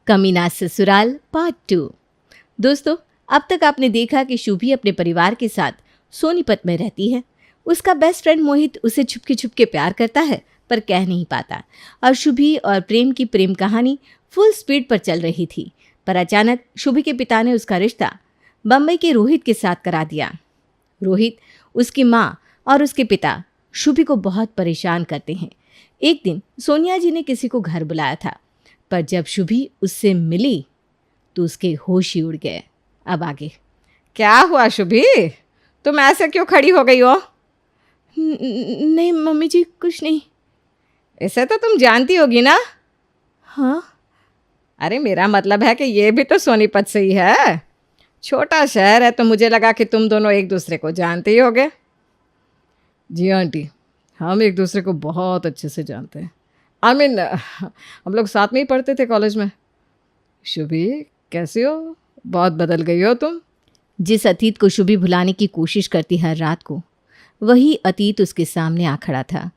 कमीना ससुराल पार्ट 2। दोस्तों, अब तक आपने देखा कि शुभी अपने परिवार के साथ सोनीपत में रहती है। उसका बेस्ट फ्रेंड मोहित उसे छुपके छुपके प्यार करता है पर कह नहीं पाता और शुभी और प्रेम की प्रेम कहानी फुल स्पीड पर चल रही थी। पर अचानक शुभी के पिता ने उसका रिश्ता बम्बई के रोहित के साथ करा दिया। रोहित, उसकी माँ और उसके पिता शुभी को बहुत परेशान करते हैं। एक दिन सोनिया जी ने किसी को घर बुलाया था, पर जब शुभी उससे मिली तो उसके होश ही उड़ गए। अब आगे क्या हुआ शुभी, तुम ऐसे क्यों खड़ी हो गई हो? नहीं मम्मी जी, कुछ नहीं। इसे तो तुम जानती होगी ना? हाँ। अरे मेरा मतलब है कि ये भी तो सोनीपत से ही है। छोटा शहर है तो मुझे लगा कि तुम दोनों एक दूसरे को जानते ही होगे। जी आंटी, हम एक दूसरे को बहुत अच्छे से जानते हैं। आई मीन हम लोग साथ में ही पढ़ते थे कॉलेज में। शुभी, कैसी हो? बहुत बदल गई हो तुम। जिस अतीत को शुभी भुलाने की कोशिश करती हर रात को, वही अतीत उसके सामने आ खड़ा था।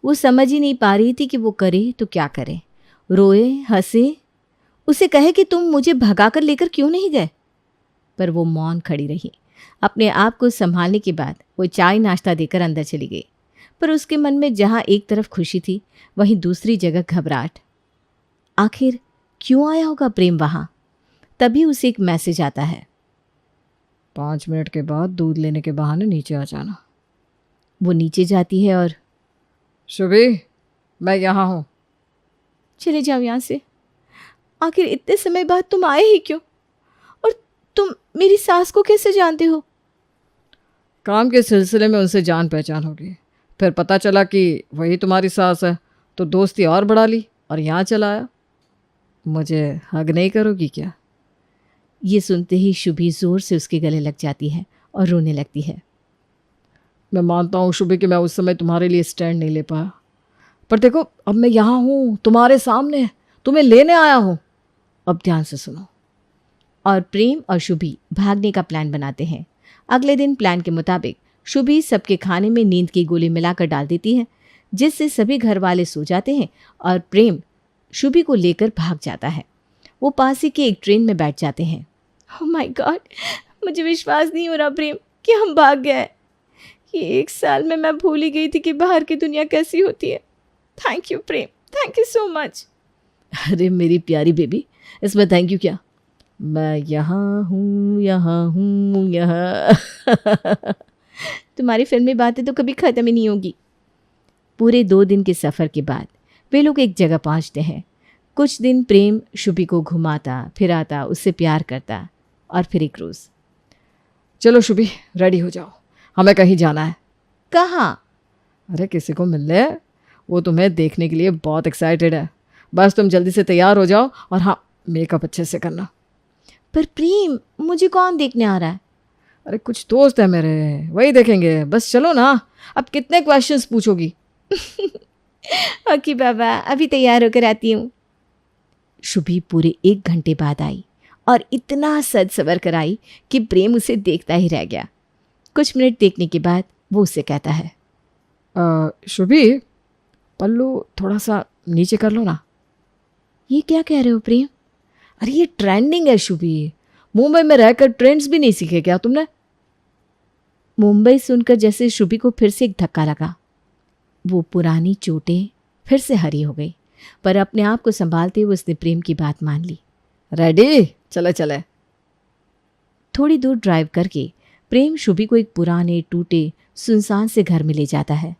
वो समझ ही नहीं पा रही थी कि वो करे तो क्या करे। रोए, हंसे, उसे कहे कि तुम मुझे भगाकर लेकर क्यों नहीं गए, पर वो मौन खड़ी रही। अपने आप को संभालने के बाद वो चाय नाश्ता देकर अंदर चली गई, पर उसके मन में जहाँ एक तरफ खुशी थी वहीं दूसरी जगह घबराहट। आखिर क्यों आया होगा प्रेम वहाँ? तभी उसे एक मैसेज आता है। 5 मिनट के बाद दूध लेने के बहाने नीचे आ जाना। वो नीचे जाती है और शुभी, मैं यहाँ हूँ। चले जाओ यहाँ से। आखिर इतने समय बाद तुम आए ही क्यों? और तुम मेरी सास को कैसे जानते हो? काम के सिलसिले में उनसे जान पहचान होगी, फिर पता चला कि वही तुम्हारी सास है, तो दोस्ती और बढ़ा ली और यहाँ चला आया। मुझे हग नहीं करोगी क्या? ये सुनते ही शुभी जोर से उसके गले लग जाती है और रोने लगती है। मैं मानता हूँ शुभी कि मैं उस समय तुम्हारे लिए स्टैंड नहीं ले पाया, पर देखो अब मैं यहाँ हूँ तुम्हारे सामने, तुम्हें लेने आया हूँ। अब ध्यान से सुनो। और प्रेम और शुभी भागने का प्लान बनाते हैं। अगले दिन प्लान के मुताबिक शुभी सबके खाने में नींद की गोली मिलाकर डाल देती है, जिससे सभी घर वाले सो जाते हैं और प्रेम शुभी को लेकर भाग जाता है। वो पास ही के एक ट्रेन में बैठ जाते हैं। ओह माय गॉड, मुझे विश्वास नहीं हो रहा प्रेम कि हम भाग गए। ये 1 साल में मैं भूल ही गई थी कि बाहर की दुनिया कैसी होती है। Thank you Prem, thank you so much. अरे मेरी प्यारी बेबी, इसमें थैंक यू क्या? मैं यहाँ हूँ, यहाँ हूँ, यहाँ। तुम्हारी फिल्मी बातें तो कभी ख़त्म ही नहीं होगी। पूरे 2 दिन के सफ़र के बाद वे लोग एक जगह पहुँचते हैं। कुछ दिन प्रेम शुभी को घुमाता फिराता, उससे प्यार करता, और फिर एक रोज़। चलो शुभी, रेडी हो जाओ, हमें कहीं जाना है। कहाँ? अरे किसी को मिलने, वो तुम्हें देखने के लिए बहुत एक्साइटेड है। बस तुम जल्दी से तैयार हो जाओ, और हाँ, मेकअप अच्छे से करना। पर प्रेम, मुझे कौन देखने आ रहा है? अरे कुछ दोस्त है मेरे, वही देखेंगे। बस चलो ना, अब कितने क्वेश्चंस पूछोगी? ओके बाबा, अभी तैयार होकर आती हूँ। शुभी पूरे 1 घंटे बाद आई और इतना सज सवर कर आई कि प्रेम उसे देखता ही रह गया। कुछ मिनट देखने के बाद वो उससे कहता है, शुभी, पल्लू थोड़ा सा नीचे कर लो ना। ये क्या कह रहे हो प्रेम? अरे ये ट्रेंडिंग है शुभी, मुंबई में रहकर ट्रेंड्स भी नहीं सीखे क्या तुमने? मुंबई सुनकर जैसे शुभी को फिर से एक धक्का लगा। वो पुरानी चोटें फिर से हरी हो गई, पर अपने आप को संभालते हुए उसने प्रेम की बात मान ली। रेडी, चले चले। थोड़ी दूर ड्राइव करके प्रेम शुभी को एक पुराने टूटे सुनसान से घर में ले जाता है।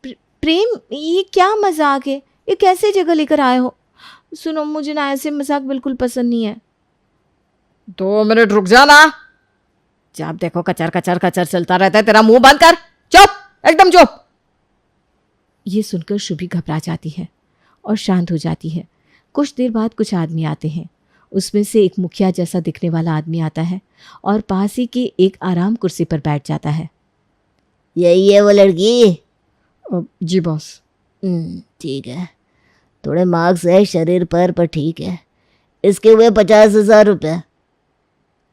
प्रेम, ये क्या मजाक है? ये कैसे जगह लेकर आए हो? सुनो, मुझे ना ऐसे मजाक बिल्कुल पसंद नहीं है। 2 मिनट रुक जाना। जब देखो कचर कचर कचर चलता रहता है, तेरा मुंह बंद कर। चुप, एकदम चुप। ये सुनकर शुभी घबरा जाती है और शांत हो जाती है। कुछ देर बाद कुछ आदमी आते हैं। उसमें से एक मुखिया जैसा दिखने वाला आदमी आता है और पास ही के एक आराम कुर्सी पर बैठ जाता है। यही है वो लड़की? जी बॉस। ठीक है, थोड़े मार्क्स है शरीर पर ठीक है। इसके हुए 50,000 रुपये।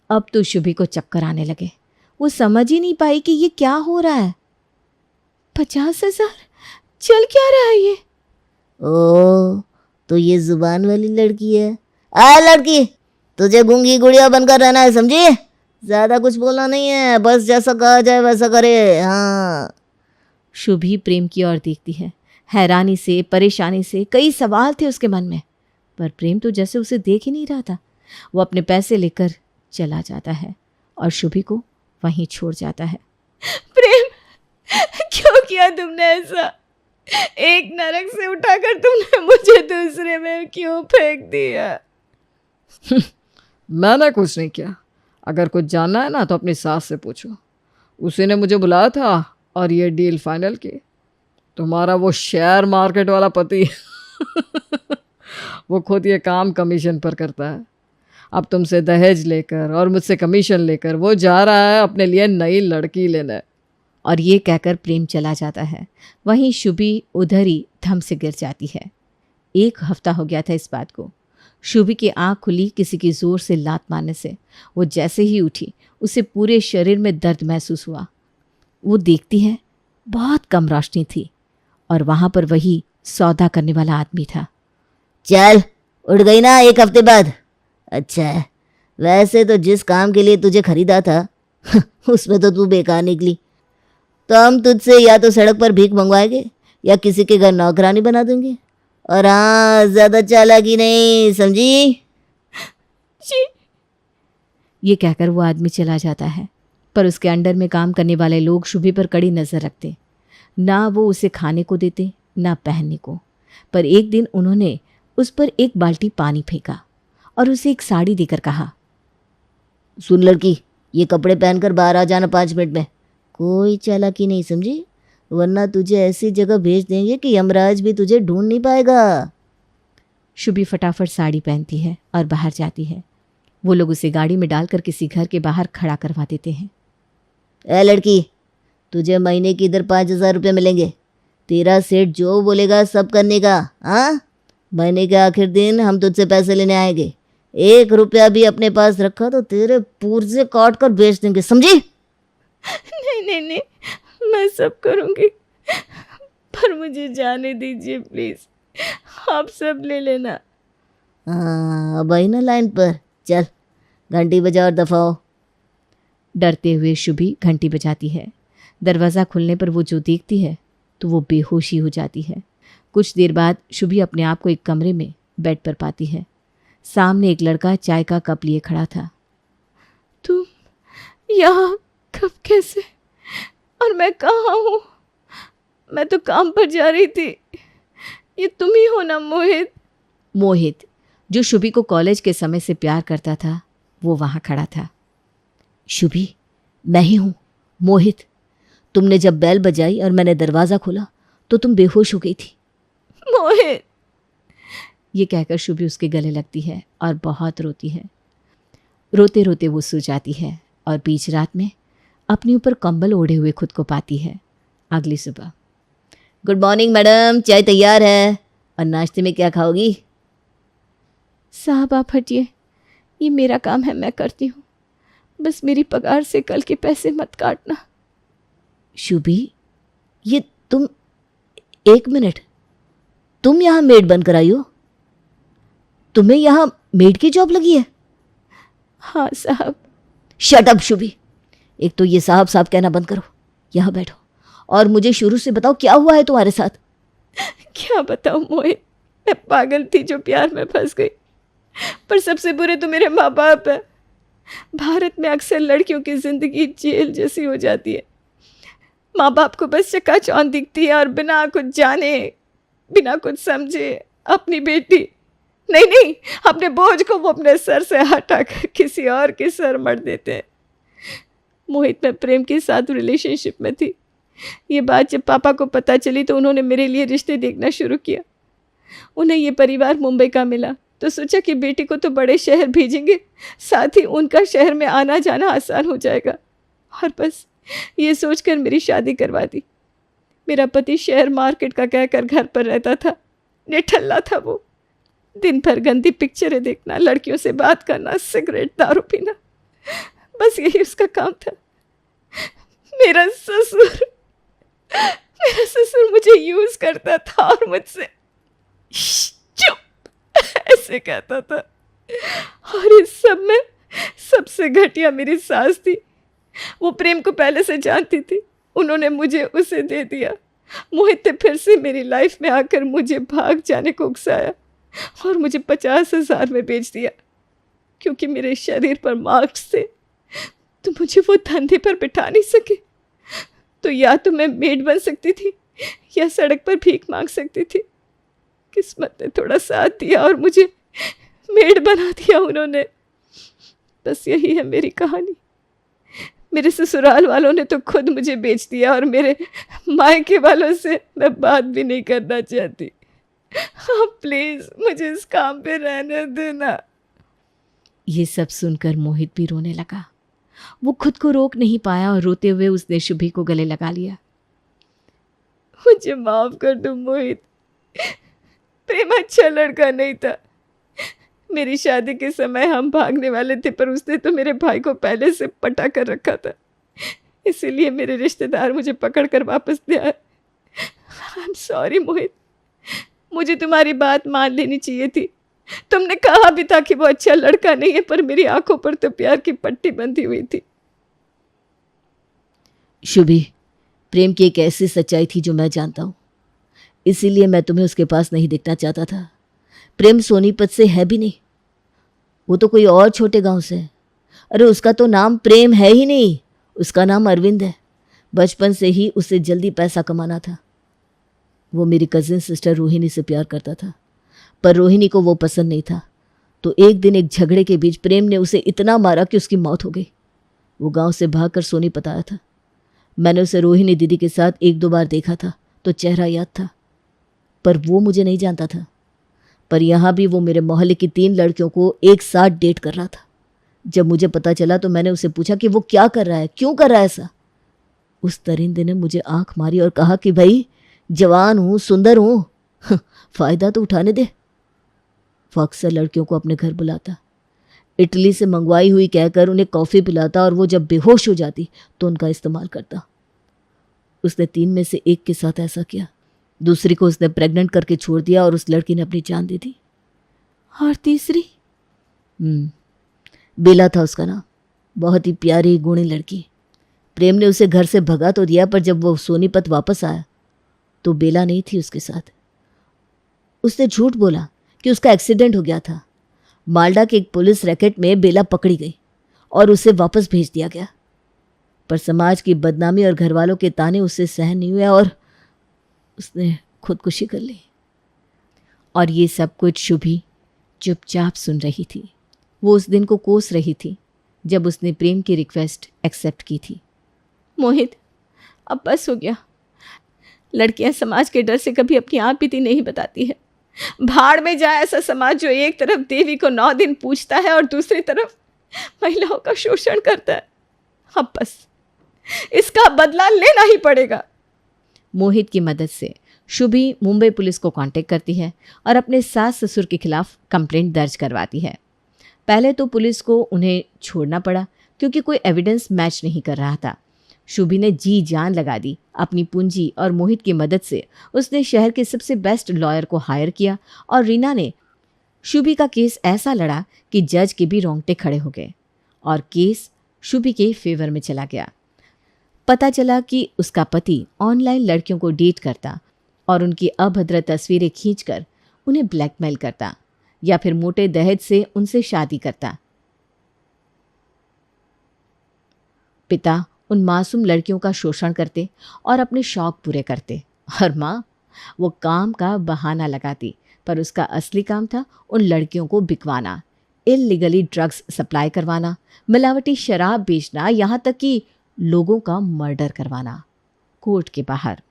अब तो शुभी को चक्कर आने लगे। वो समझ ही नहीं पाई कि ये क्या हो रहा है। 50,000? चल क्या रहा है ये? ओ, तो ये जुबान वाली लड़की है। आ लड़की, तुझे गूंगी गुड़िया बनकर रहना है, समझी? ज्यादा कुछ बोलना नहीं है, बस जैसा कहा जाए वैसा करे। हाँ। शुभी प्रेम की ओर देखती है। हैरानी से, परेशानी से, कई सवाल थे उसके मन में, पर प्रेम तो जैसे उसे देख ही नहीं रहा था। वो अपने पैसे लेकर चला जाता है और शुभी को वहीं छोड़ जाता है। प्रेम, क्यों किया तुमने ऐसा? एक नरक से उठाकर तुमने मुझे दूसरे में क्यों फेंक दिया? मैंने कुछ नहीं किया। अगर कुछ जानना है ना तो अपनी सास से पूछो। उसी ने मुझे बुलाया था और ये डील फाइनल की। तुम्हारा वो शेयर मार्केट वाला पति वो खुद ये काम कमीशन पर करता है। अब तुमसे दहेज लेकर और मुझसे कमीशन लेकर वो जा रहा है अपने लिए नई लड़की लेने। और ये कहकर प्रेम चला जाता है। वहीं शुभी उधर ही थम से गिर जाती है। 1 हफ्ता हो गया था इस बात को। शुभी की आंख खुली किसी की जोर से लात मारने से। वो जैसे ही उठी उसे पूरे शरीर में दर्द महसूस हुआ। वो देखती है, बहुत कम रोशनी थी और वहां पर वही सौदा करने वाला आदमी था। चल, उठ गई ना 1 हफ्ते बाद? अच्छा है। वैसे तो जिस काम के लिए तुझे खरीदा था उसमें तो तू बेकार निकली। तो हम तुझसे या तो सड़क पर भीख मंगवाएंगे या किसी के घर नौकरानी बना देंगे। और हाँ, ज्यादा चालाकी नहीं, समझी? जी। ये कहकर वो आदमी चला जाता है, पर उसके अंडर में काम करने वाले लोग शुभी पर कड़ी नजर रखते। ना वो उसे खाने को देते, ना पहनने को। पर एक दिन उन्होंने उस पर 1 बाल्टी पानी फेंका और उसे एक साड़ी देकर कहा, सुन लड़की, ये कपड़े पहनकर बाहर आ जाना 5 मिनट में। कोई चालाकी नहीं, समझी? वरना तुझे ऐसी जगह भेज देंगे कि यमराज भी तुझे ढूंढ नहीं पाएगा। शुभी फटाफट साड़ी पहनती है और बाहर जाती है। वो लोग उसे गाड़ी में डालकर किसी घर के बाहर खड़ा करवा देते हैं। ए लड़की, तुझे महीने की इधर 5,000 रुपये मिलेंगे। तेरा सेठ जो बोलेगा सब करने का। हाँ, महीने के आखिर दिन हम तुझसे पैसे लेने आएंगे। 1 रुपया भी अपने पास रखा तो तेरे पुर्जे काट कर बेच देंगे, समझी? नहीं नहीं नहीं, मैं सब करूँगी, पर मुझे जाने दीजिए प्लीज़। आप सब ले लेना। हाँ, अब आई ना लाइन पर। चल, घंटी बजा और दफा हो। डरते हुए शुभी घंटी बजाती है। दरवाज़ा खुलने पर वो जो देखती है तो वो बेहोशी हो जाती है। कुछ देर बाद शुभी अपने आप को एक कमरे में बेड पर पाती है। सामने एक लड़का चाय का कप लिए खड़ा था। तुम यहाँ कब, कैसे, और मैं कहाँ हूँ? मैं तो काम पर जा रही थी। ये तुम ही हो ना मोहित? मोहित, जो शुभी को कॉलेज के समय से प्यार करता था, वो वहाँ खड़ा था। शुभी, मैं ही हूँ, मोहित। तुमने जब बेल बजाई और मैंने दरवाज़ा खोला तो तुम बेहोश हो गई थी। मोहित, ये कहकर शुभी उसके गले लगती है और बहुत रोती है। रोते रोते वो सो जाती है और बीच रात में अपने ऊपर कंबल ओढ़े हुए खुद को पाती है। अगली सुबह, गुड मॉर्निंग मैडम, चाय तैयार है। और नाश्ते में क्या खाओगी? साहब आप हटिए, ये मेरा काम है, मैं करती हूँ। बस मेरी पगार से कल के पैसे मत काटना। शुभी, ये तुम, 1 मिनट, तुम यहाँ मेड बनकर आई हो? तुम्हें यहाँ मेड की जॉब लगी है? हाँ साहब। शट अप शुभी, एक तो ये साहब साहब कहना बंद करो। यहाँ बैठो और मुझे शुरू से बताओ क्या हुआ है तुम्हारे साथ। क्या बताऊँ मोहित, मैं पागल थी जो प्यार में फंस गई। पर सबसे बुरे तो मेरे माँ बाप है। भारत में अक्सर लड़कियों की जिंदगी जेल जैसी हो जाती है। माँ बाप को बस चकाचौंध दिखती है और बिना कुछ जाने, बिना कुछ समझे अपनी बेटी, नहीं, अपने बोझ को वो अपने सर से हटाकर किसी और के सर मढ़ देते हैं। मोहित, मैं प्रेम के साथ रिलेशनशिप में थी। ये बात जब पापा को पता चली तो उन्होंने मेरे लिए रिश्ते देखना शुरू किया। उन्हें ये परिवार मुंबई का मिला तो सोचा कि बेटी को तो बड़े शहर भेजेंगे, साथ ही उनका शहर में आना जाना आसान हो जाएगा। और बस ये सोचकर मेरी शादी करवा दी। मेरा पति शेयर मार्केट का कहकर घर पर रहता था। निठल्ला था वो। दिन भर गंदी पिक्चरें देखना, लड़कियों से बात करना, सिगरेट दारू पीना, बस यही उसका काम था। मेरा ससुर मुझे यूज करता था और मुझसे चुप ऐसे कहता था। और इस सब में सबसे घटिया मेरी सास थी। वो प्रेम को पहले से जानती थी, उन्होंने मुझे उसे दे दिया। मोहित ने फिर से मेरी लाइफ में आकर मुझे भाग जाने को उकसाया और मुझे 50,000 में बेच दिया। क्योंकि मेरे शरीर पर मार्क्स थे तो मुझे वो धंधे पर बिठा नहीं सके। तो या तो मैं मेड बन सकती थी या सड़क पर भीख मांग सकती थी। किस्मत ने थोड़ा साथ दिया और मुझे मेड बना दिया उन्होंने। बस यही है मेरी कहानी। मेरे ससुराल वालों ने तो खुद मुझे बेच दिया और मेरे मायके वालों से मैं बात भी नहीं करना चाहती। हाँ प्लीज मुझे इस काम पे रहने देना। ये सब सुनकर मोहित भी रोने लगा। वो खुद को रोक नहीं पाया और रोते हुए उसने शुभी को गले लगा लिया। मुझे माफ कर दो मोहित, प्रेम अच्छा लड़का नहीं था। मेरी शादी के समय हम भागने वाले थे, पर उसने तो मेरे भाई को पहले से पटा कर रखा था, इसीलिए मेरे रिश्तेदार मुझे पकड़ कर वापस ले आए। आई एम सॉरी मोहित, मुझे तुम्हारी बात मान लेनी चाहिए थी। तुमने कहा भी था कि वो अच्छा लड़का नहीं है, पर मेरी आंखों पर तो प्यार की पट्टी बंधी हुई थी। शुभी, प्रेम की एक ऐसी सच्चाई थी जो मैं जानता हूँ, इसीलिए मैं तुम्हें उसके पास नहीं देखना चाहता था। प्रेम सोनीपत से है भी नहीं, वो तो कोई और छोटे गांव से है। अरे उसका तो नाम प्रेम है ही नहीं, उसका नाम अरविंद है। बचपन से ही उसे जल्दी पैसा कमाना था। वो मेरी कजिन सिस्टर रोहिणी से प्यार करता था, पर रोहिणी को वो पसंद नहीं था। तो एक दिन एक झगड़े के बीच प्रेम ने उसे इतना मारा कि उसकी मौत हो गई। वो गांव से भागकर सोनीपत आया था। मैंने उसे रोहिणी दीदी के साथ 1-2 बार देखा था तो चेहरा याद था, पर वो मुझे नहीं जानता था। पर यहाँ भी वो मेरे मोहल्ले की 3 लड़कियों को एक साथ डेट कर रहा था। जब मुझे पता चला तो मैंने उसे पूछा कि वो क्या कर रहा है, क्यों कर रहा है ऐसा। उस दरिंदे ने मुझे आंख मारी और कहा कि भाई जवान हूँ, सुंदर हूँ, फायदा तो उठाने दे। वो अक्सर लड़कियों को अपने घर बुलाता, इटली से मंगवाई हुई कहकर उन्हें कॉफ़ी पिलाता और वो जब बेहोश हो जाती तो उनका इस्तेमाल करता। उसने 3 में से एक के साथ ऐसा किया। दूसरी को उसने प्रेग्नेंट करके छोड़ दिया और उस लड़की ने अपनी जान दे दी। और तीसरी? बेला था उसका नाम। बहुत ही प्यारी गुणी लड़की। प्रेम ने उसे घर से भगा तो दिया, पर जब वो सोनीपत वापस आया तो बेला नहीं थी उसके साथ। उसने झूठ बोला कि उसका एक्सीडेंट हो गया था। माल्डा के एक पुलिस रैकेट में बेला पकड़ी गई और उसे वापस भेज दिया गया। पर समाज की बदनामी और घरवालों के ताने उससे सहन नहीं हुआ और उसने खुदकुशी कर ली। और ये सब कुछ शुभी चुपचाप सुन रही थी। वो उस दिन को कोस रही थी जब उसने प्रेम की रिक्वेस्ट एक्सेप्ट की थी। मोहित, अब बस हो गया। लड़कियां समाज के डर से कभी अपनी आप बीती नहीं बताती है। भाड़ में जाए ऐसा समाज जो एक तरफ देवी को 9 दिन पूजता है और दूसरी तरफ महिलाओं का शोषण करता है। अब बस इसका बदला लेना ही पड़ेगा। मोहित की मदद से शुभी मुंबई पुलिस को कांटेक्ट करती है और अपने सास ससुर के खिलाफ कंप्लेंट दर्ज करवाती है। पहले तो पुलिस को उन्हें छोड़ना पड़ा क्योंकि कोई एविडेंस मैच नहीं कर रहा था। शुभी ने जी जान लगा दी। अपनी पूंजी और मोहित की मदद से उसने शहर के सबसे बेस्ट लॉयर को हायर किया और रीना ने शुभी का केस ऐसा लड़ा कि जज के भी रोंगटे खड़े हो गए और केस शुभी के फेवर में चला गया। पता चला कि उसका पति ऑनलाइन लड़कियों को डेट करता और उनकी अभद्र तस्वीरें खींचकर उन्हें ब्लैकमेल करता या फिर मोटे दहेज से उनसे शादी करता। पिता उन मासूम लड़कियों का शोषण करते और अपने शौक पूरे करते और माँ वो काम का बहाना लगाती, पर उसका असली काम था उन लड़कियों को बिकवाना, इल्लीगली ड्रग्स सप्लाई करवाना, मिलावटी शराब बेचना, यहाँ तक कि लोगों का मर्डर करवाना कोर्ट के बाहर।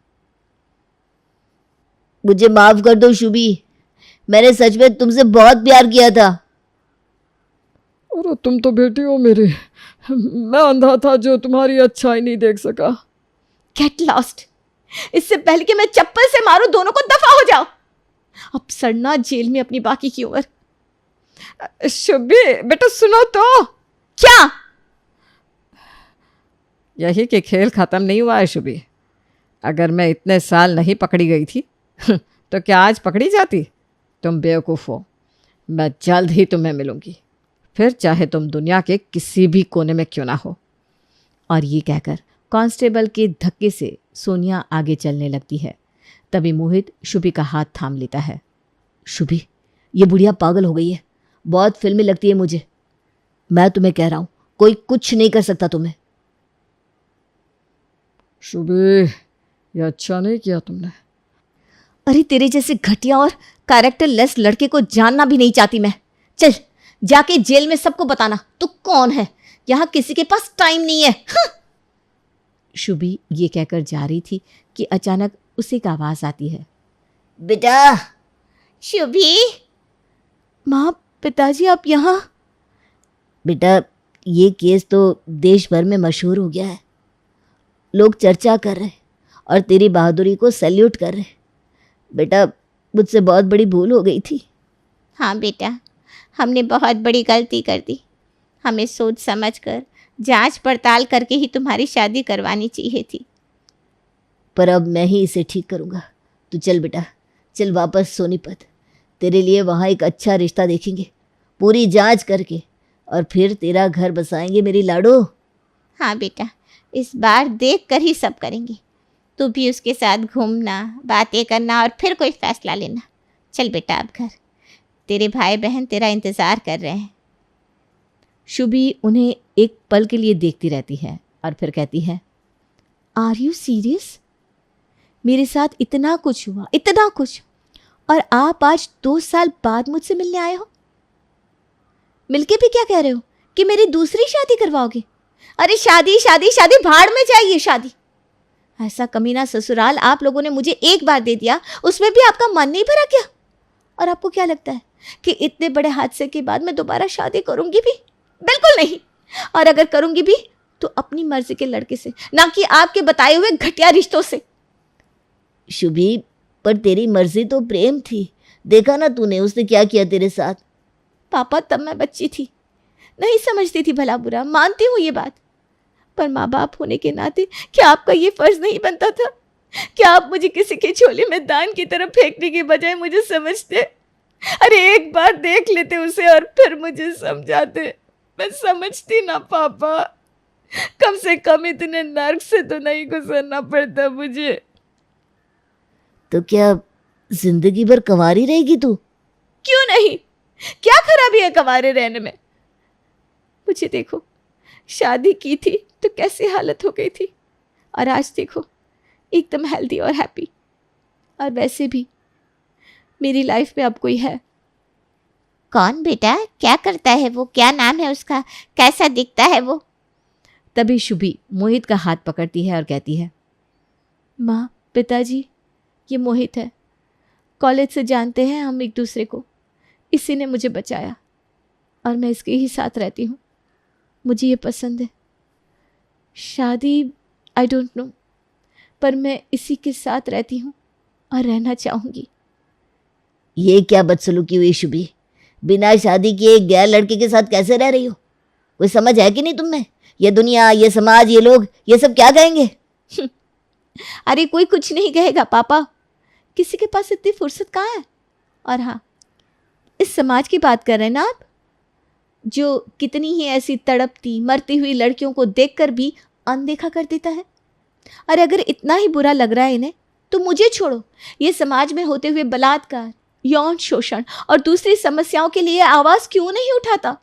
मुझे माफ कर दो शुभी, मैंने सच में तुमसे बहुत प्यार किया था। और तुम तो बेटी हो मेरी, मैं अंधा था जो तुम्हारी अच्छाई नहीं देख सका। Get lost. इससे पहले कि मैं चप्पल से मारूं, दोनों को दफा हो जाओ। अब सड़ना जेल में अपनी बाकी की उम्र। शुभी बेटा सुनो तो। क्या? यही कि खेल खत्म नहीं हुआ है शुभी। अगर मैं इतने साल नहीं पकड़ी गई थी तो क्या आज पकड़ी जाती? तुम बेवकूफ़ हो। मैं जल्द ही तुम्हें मिलूंगी, फिर चाहे तुम दुनिया के किसी भी कोने में क्यों ना हो। और ये कहकर कांस्टेबल के धक्के से सोनिया आगे चलने लगती है। तभी मोहित शुभी का हाथ थाम लेता है। शुभी, ये बुढ़िया पागल हो गई है, बहुत फिल्मी लगती है मुझे। मैं तुम्हें कह रहा हूं, कोई कुछ नहीं कर सकता तुम्हें। शुभी, ये अच्छा नहीं किया तुमने। अरे तेरे जैसे घटिया और कैरेक्टर लेस लड़के को जानना भी नहीं चाहती मैं। चल जाके जेल में सबको बताना तू कौन है, यहाँ किसी के पास टाइम नहीं है। हाँ। शुभी ये कहकर जा रही थी कि अचानक उसे एक आवाज आती है। बेटा। शुभी। माँ, पिताजी आप यहाँ? बेटा, ये केस तो देश भर में मशहूर हो गया है, लोग चर्चा कर रहे हैं और तेरी बहादुरी को सैल्यूट कर रहे हैं। बेटा, मुझसे बहुत बड़ी भूल हो गई थी। हाँ बेटा, हमने बहुत बड़ी गलती कर दी। हमें सोच समझ कर, जांच पड़ताल करके ही तुम्हारी शादी करवानी चाहिए थी। पर अब मैं ही इसे ठीक करूँगा। तू चल बेटा, चल वापस सोनीपत। तेरे लिए वहाँ एक अच्छा रिश्ता देखेंगे, पूरी जांच करके, और फिर तेरा घर बसाएंगे मेरी लाडो। हाँ बेटा, इस बार देख कर ही सब करेंगे। तू भी उसके साथ घूमना, बातें करना और फिर कोई फैसला लेना। चल बेटा अब घर, तेरे भाई बहन तेरा इंतज़ार कर रहे हैं। शुभी उन्हें एक पल के लिए देखती रहती है और फिर कहती है, आर यू सीरियस? मेरे साथ इतना कुछ हुआ, इतना कुछ, और आप आज 2 साल बाद मुझसे मिलने आए हो? मिलके भी क्या कह रहे हो कि मेरी दूसरी शादी करवाओगे? अरे शादी शादी शादी, भाड़ में जाइए शादी। ऐसा कमीना ससुराल आप लोगों ने मुझे एक बार दे दिया, उसमें भी आपका मन नहीं भरा क्या? और आपको क्या लगता है कि इतने बड़े हादसे के बाद मैं दोबारा शादी करूंगी भी? बिल्कुल नहीं। और अगर करूंगी भी तो अपनी मर्जी के लड़के से, ना कि आपके बताए हुए घटिया रिश्तों से। शुभी, पर तेरी मर्जी तो प्रेम थी, देखा ना तूने उसने क्या किया तेरे साथ। पापा, तब मैं बच्ची थी, नहीं समझती थी भला बुरा, मानती हूँ ये बात, पर माँ बाप होने के नाते क्या आपका ये फर्ज नहीं बनता था? क्या आप मुझे किसी के झोले में दान की तरफ फेंकने के बजाय मुझे समझते? अरे एक बार देख लेते उसे और फिर मुझे समझाते। मैं समझती ना पापा, कम से कम इतने नर्क से तो नहीं गुजरना पड़ता मुझे। तो क्या जिंदगी भर कंवारी रहेगी तू? क्यों नहीं, क्या खराबी है कंवारे रहने में? मुझे देखो, शादी की थी तो कैसी हालत हो गई थी, और आज देखो एकदम हेल्दी और हैप्पी। और वैसे भी मेरी लाइफ में अब कोई है। कौन बेटा? क्या करता है वो? क्या नाम है उसका? कैसा दिखता है वो? तभी शुभी मोहित का हाथ पकड़ती है और कहती है, माँ, पिताजी, ये मोहित है। कॉलेज से जानते हैं हम एक दूसरे को, इसी ने मुझे बचाया और मैं इसके ही साथ रहती हूँ। मुझे ये पसंद है। शादी आई डोंट नो, पर मैं इसी के साथ रहती हूँ और रहना चाहूँगी। ये क्या बदसलूकी हुई शुभी? बिना शादी किए एक गैर लड़के के साथ कैसे रह रही हो? कोई समझ है कि नहीं तुम में? ये दुनिया, ये समाज, ये लोग, ये सब क्या कहेंगे? अरे कोई कुछ नहीं कहेगा पापा, किसी के पास इतनी फुर्सत कहाँ है। और हाँ, इस समाज की बात कर रहे हैं ना आप, जो कितनी ही ऐसी तड़पती मरती हुई लड़कियों को देखकर भी अनदेखा कर देता है। अरे अगर इतना ही बुरा लग रहा है इन्हें तो मुझे छोड़ो। ये समाज में होते हुए बलात्कार, यौन शोषण और दूसरी समस्याओं के लिए आवाज़ क्यों नहीं उठाता?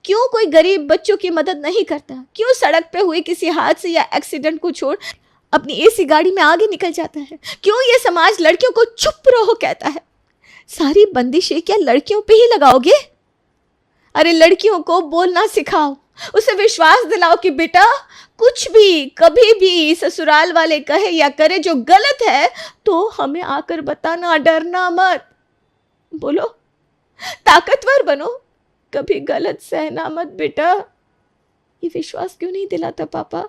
क्यों कोई गरीब बच्चों की मदद नहीं करता? क्यों सड़क पे हुए किसी हादसे या एक्सीडेंट को छोड़ अपनी एसी गाड़ी में आगे निकल जाता है? क्यों ये समाज लड़कियों को चुप रहो कहता है? सारी बंदिशें क्या लड़कियों पे ही लगाओगे? अरे लड़कियों को बोलना सिखाओ, उसे विश्वास दिलाओ कि बेटा कुछ भी कभी भी ससुराल वाले कहे या करे जो गलत है तो हमें आकर बताना, डरना मत। बोलो, ताकतवर बनो, कभी गलत सहना मत बेटा। ये विश्वास क्यों नहीं दिलाता पापा?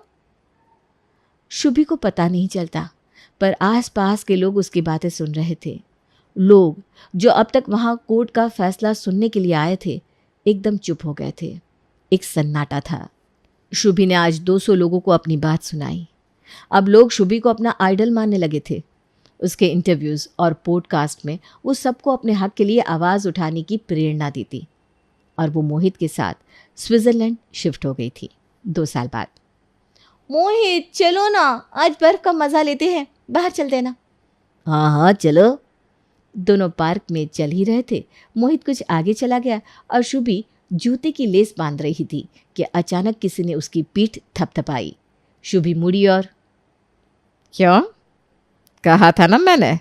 शुभी को पता नहीं चलता, पर आसपास के लोग उसकी बातें सुन रहे थे। लोग जो अब तक वहां कोर्ट का फैसला सुनने के लिए आए थे एकदम चुप हो गए थे। एक सन्नाटा था। शुभी ने आज 200 लोगों को अपनी बात सुनाई। अब लोग शुभी को अपना आइडल मानने लगे थे। उसके इंटरव्यूज़ और पॉडकास्ट में वो सबको अपने हक के लिए आवाज़ उठाने की प्रेरणा दी थी। और वो मोहित के साथ स्विट्ज़रलैंड शिफ्ट हो गई थी 2 साल बाद। मोहित चलो ना, आज बर्फ का मज़ा लेते हैं, बाहर चलते हैं ना। हाँ हाँ चलो। दोनों पार्क में चल ही रहे थे। मोहित कुछ आगे चला गया और शुभी जूते की लेस बांध रही थी कि अचानक किसी ने उसकी पीठ थपथपाई। शुभी मुड़ी और, क्यों? कहा था ना मैंने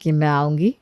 कि मैं आऊंगी।